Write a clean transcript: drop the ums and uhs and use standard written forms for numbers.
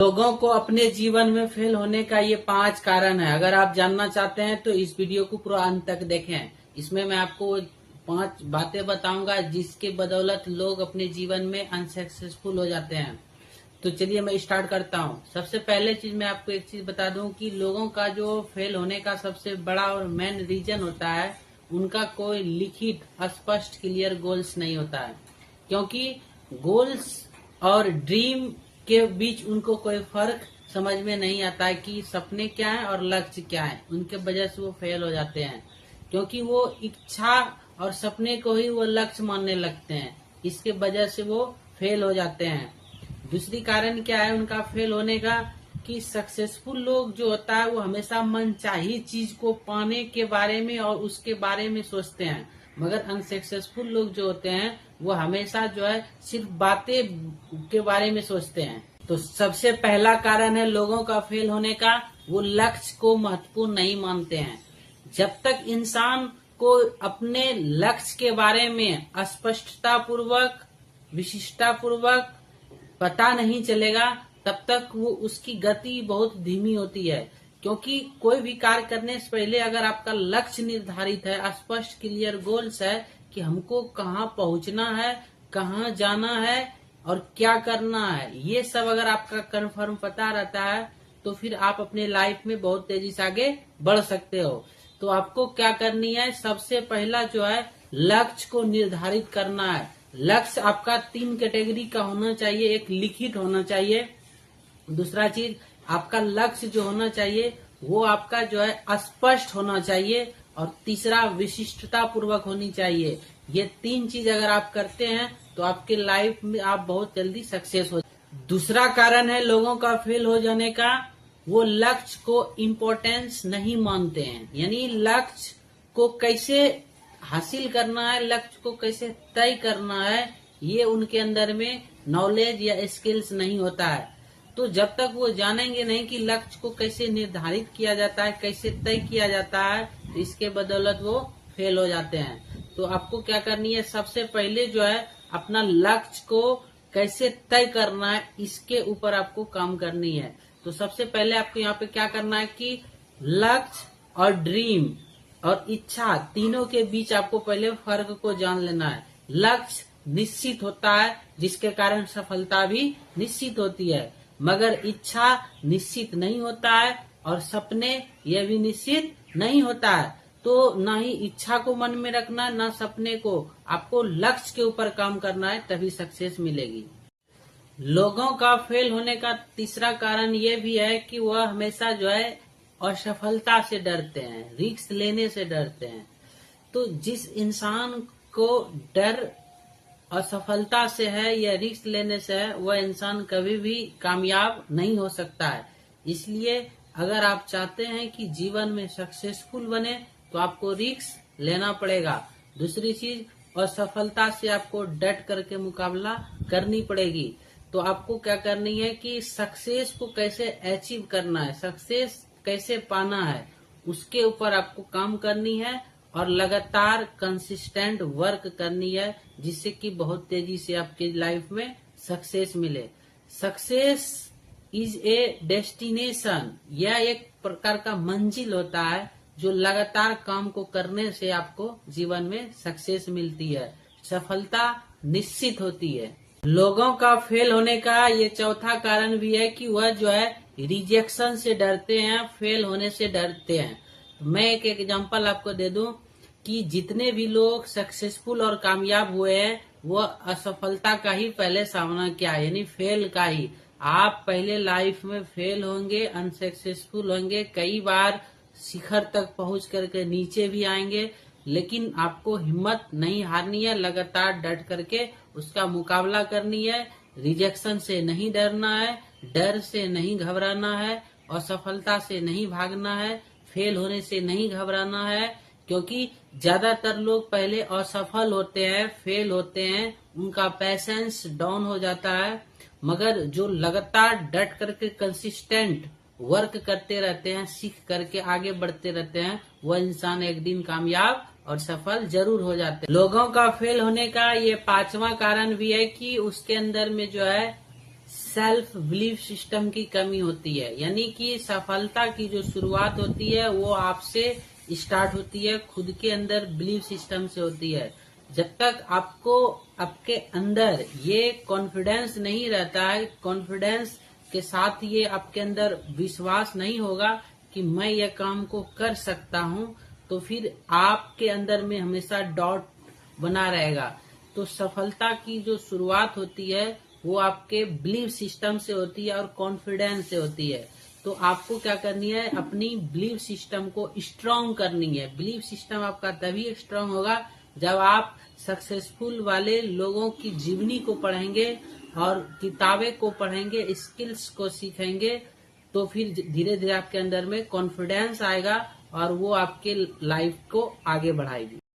लोगों को अपने जीवन में फेल होने का ये 5 कारण है। अगर आप जानना चाहते हैं तो इस वीडियो को पूरा अंत तक देखें। इसमें मैं आपको 5 बातें बताऊंगा जिसके बदौलत लोग अपने जीवन में अनसक्सेसफुल हो जाते हैं। तो चलिए मैं स्टार्ट करता हूँ। सबसे पहले चीज मैं आपको एक चीज बता दूं कि लोगों का जो फेल होने का सबसे बड़ा और मेन रीजन होता है, उनका कोई लिखित स्पष्ट क्लियर गोल्स नहीं होता है। क्योंकि गोल्स और ड्रीम के बीच उनको कोई फर्क समझ में नहीं आता है कि सपने क्या है और लक्ष्य क्या है। उनके वजह से वो फेल हो जाते हैं, क्योंकि वो इच्छा और सपने को ही वो लक्ष्य मानने लगते हैं। इसके वजह से वो फेल हो जाते हैं। दूसरी कारण क्या है उनका फेल होने का, कि सक्सेसफुल लोग जो होता है वो हमेशा मनचाही चीज को पाने के बारे में और उसके बारे में सोचते हैं, मगर अनसक्सेसफुल लोग जो होते हैं वो हमेशा जो है सिर्फ बातें के बारे में सोचते हैं। तो सबसे पहला कारण है लोगों का फेल होने का, वो लक्ष्य को महत्वपूर्ण नहीं मानते हैं। जब तक इंसान को अपने लक्ष्य के बारे में स्पष्टता पूर्वक विशिष्टता पूर्वक पता नहीं चलेगा, तब तक वो उसकी गति बहुत धीमी होती है। क्योंकि कोई भी कार्य करने से पहले अगर आपका लक्ष्य निर्धारित है, स्पष्ट क्लियर गोल्स है कि हमको कहाँ पहुंचना है, कहाँ जाना है और क्या करना है, ये सब अगर आपका कंफर्म पता रहता है तो फिर आप अपने लाइफ में बहुत तेजी से आगे बढ़ सकते हो। तो आपको क्या करनी है, सबसे पहला जो है लक्ष्य को निर्धारित करना है। लक्ष्य आपका 3 कैटेगरी का होना चाहिए। एक लिखित होना चाहिए, दूसरा चीज आपका लक्ष्य जो होना चाहिए वो आपका जो है स्पष्ट होना चाहिए, और तीसरा विशिष्टता पूर्वक होनी चाहिए। ये 3 चीज अगर आप करते हैं तो आपके लाइफ में आप बहुत जल्दी सक्सेस हो। दूसरा कारण है लोगों का फेल हो जाने का, वो लक्ष्य को इम्पोर्टेंस नहीं मानते हैं। यानी लक्ष्य को कैसे हासिल करना है, लक्ष्य को कैसे तय करना है, ये उनके अंदर में नॉलेज या स्किल्स नहीं होता है। तो जब तक वो जानेंगे नहीं कि लक्ष्य को कैसे निर्धारित किया जाता है, कैसे तय किया जाता है, तो इसके बदौलत वो फेल हो जाते हैं। तो आपको क्या करनी है, सबसे पहले जो है अपना लक्ष्य को कैसे तय करना है, इसके ऊपर आपको काम करनी है। तो सबसे पहले आपको यहाँ पे क्या करना है कि लक्ष्य और ड्रीम और इच्छा तीनों के बीच आपको पहले फर्क को जान लेना है। लक्ष्य निश्चित होता है जिसके कारण सफलता भी निश्चित होती है, मगर इच्छा निश्चित नहीं होता है और सपने ये भी निश्चित नहीं होता है। तो ना ही इच्छा को मन में रखना, ना सपने को। आपको लक्ष्य के ऊपर काम करना है, तभी सक्सेस मिलेगी। लोगों का फेल होने का तीसरा कारण ये भी है कि वह हमेशा जो है असफलता से डरते हैं, रिस्क लेने से डरते हैं। तो जिस इंसान को डर असफलता से है या रिस्क लेने से है, वह इंसान कभी भी कामयाब नहीं हो सकता है। इसलिए अगर आप चाहते हैं कि जीवन में सक्सेसफुल बने तो आपको रिस्क लेना पड़ेगा। दूसरी चीज, असफलता से आपको डट करके मुकाबला करनी पड़ेगी। तो आपको क्या करनी है कि सक्सेस को कैसे अचीव करना है, सक्सेस कैसे पाना है, उसके ऊपर आपको काम करनी है और लगातार कंसिस्टेंट वर्क करनी है, जिससे कि बहुत तेजी से आपके लाइफ में सक्सेस मिले। सक्सेस इज ए डेस्टिनेशन, यह एक प्रकार का मंजिल होता है जो लगातार काम को करने से आपको जीवन में सक्सेस मिलती है, सफलता निश्चित होती है। लोगों का फेल होने का ये चौथा कारण भी है कि वह जो है रिजेक्शन से डरते हैं, फेल होने से डरते हैं। मैं एक एग्जांपल आपको दे दूं कि जितने भी लोग सक्सेसफुल और कामयाब हुए हैं वो असफलता का ही पहले सामना किया, यानी फेल का ही। आप पहले लाइफ में फेल होंगे, अनसक्सेसफुल होंगे, कई बार शिखर तक पहुंच करके नीचे भी आएंगे, लेकिन आपको हिम्मत नहीं हारनी है, लगातार डट करके उसका मुकाबला करनी है। रिजेक्शन से नहीं डरना है, डर से नहीं घबराना है, असफलता से नहीं भागना है, फेल होने से नहीं घबराना है। क्योंकि ज्यादातर लोग पहले असफल होते हैं, फेल होते हैं, उनका पैसेंस डाउन हो जाता है, मगर जो लगातार डट करके कंसिस्टेंट वर्क करते रहते हैं, सीख करके आगे बढ़ते रहते हैं, वह इंसान एक दिन कामयाब और सफल जरूर हो जाते हैं। लोगों का फेल होने का ये 5वां कारण भी है कि उसके अंदर में जो है सेल्फ बिलीफ सिस्टम की कमी होती है। यानी कि सफलता की जो शुरुआत होती है वो आपसे स्टार्ट होती है, खुद के अंदर बिलीफ सिस्टम से होती है। जब तक आपको आपके अंदर ये कॉन्फिडेंस नहीं रहता है, कॉन्फिडेंस के साथ ये आपके अंदर विश्वास नहीं होगा कि मैं ये काम को कर सकता हूँ, तो फिर आपके अंदर में हमेशा डाउट बना रहेगा। तो सफलता की जो शुरुआत होती है वो आपके बिलीफ सिस्टम से होती है और कॉन्फिडेंस से होती है। तो आपको क्या करनी है, अपनी बिलीफ सिस्टम को स्ट्रांग करनी है। बिलीफ सिस्टम आपका तभी स्ट्रांग होगा जब आप सक्सेसफुल वाले लोगों की जीवनी को पढ़ेंगे और किताबें को पढ़ेंगे, स्किल्स को सीखेंगे, तो फिर धीरे धीरे आपके अंदर में कॉन्फिडेंस आएगा और वो आपके लाइफ को आगे बढ़ाएगी।